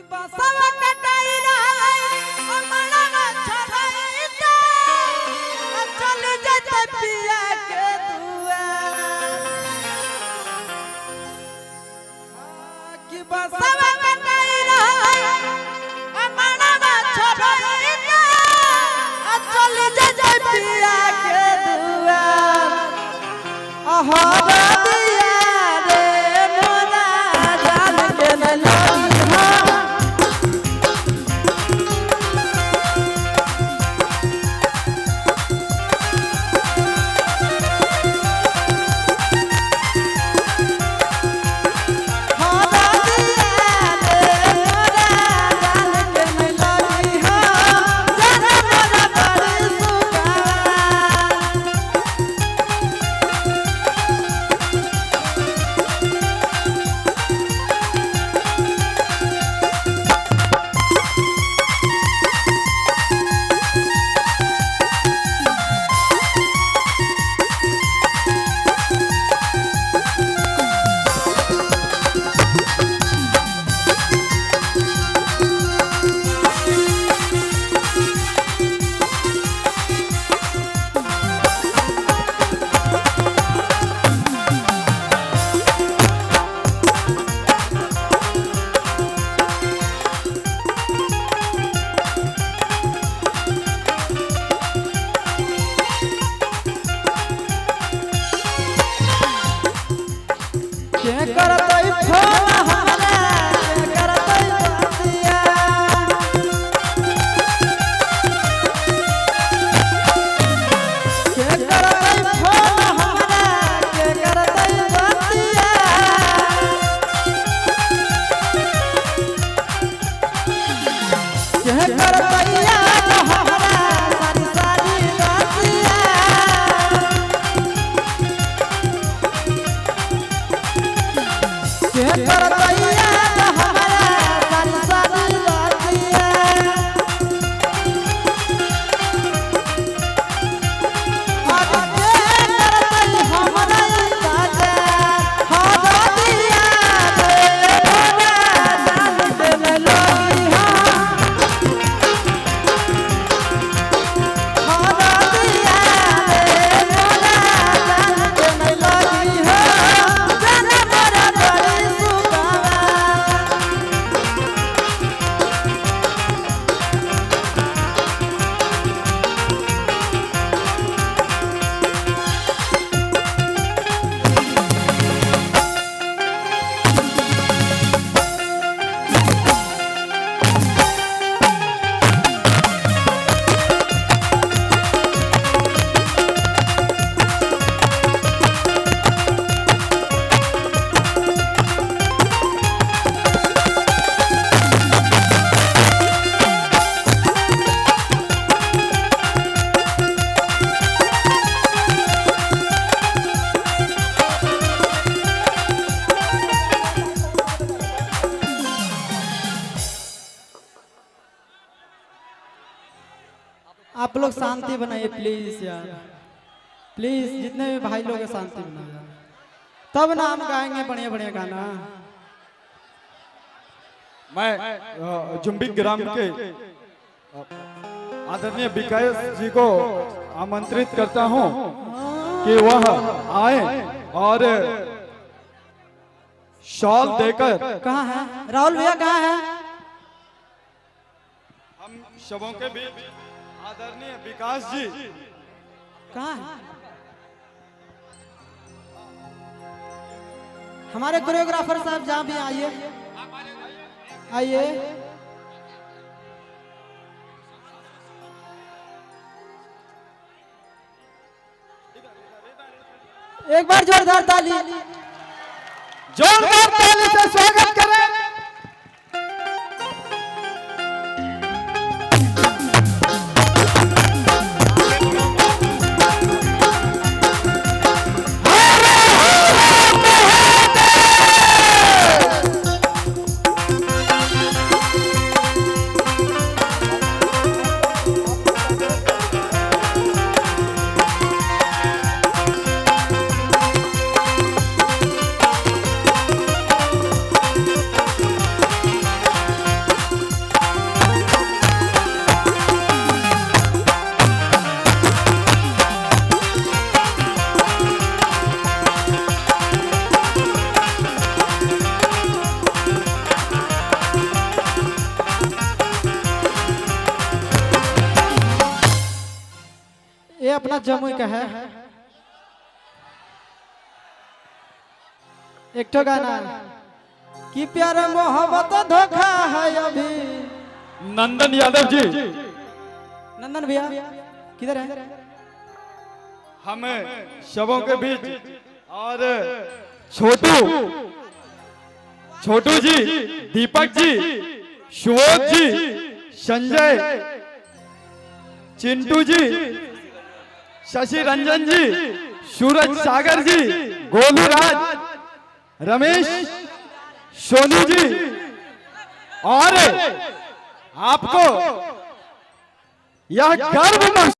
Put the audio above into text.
बसवा कटाई रहाई अमरवा छराई ता चल जते पिया के दुआर कि बसवा कटाई रहाई अमरवा छराई ता चल जते पिया के दुआर आहा आप लोग शांति बनाइए प्लीज यार, प्लीज जितने भी भाई लोग हैं शांति बनाइए, तब ना हम गाएंगे बढ़िया बढ़िया गाना। मैं जुम्बिक ग्राम के आदरणीय विकास जी को आमंत्रित करता हूं कि वह आए और शॉल देकर। कहाँ है राहुल भैया, कहाँ है? हम सबों के बीच आदरणीय विकास जी कहाँ है? हमारे कोरियोग्राफर साहब जहाँ भी आइए, आइए। एक बार जोरदार ताली, जोरदार ताली से स्वागत करें। अपना जमुई का है। एक तो गाना कि प्यार मोहब्बत धोखा है अभी। नंदन यादव जी, नंदन भैया किधर है? हमें शवों के बीच और छोटू जी, दीपक जी, सुबोध जी, संजय, चिंटू जी, शशि रंजन जी, सूरज सागर जी, गोलू राज, रमेश, सोनू जी, और आपको यह गर्व महसूस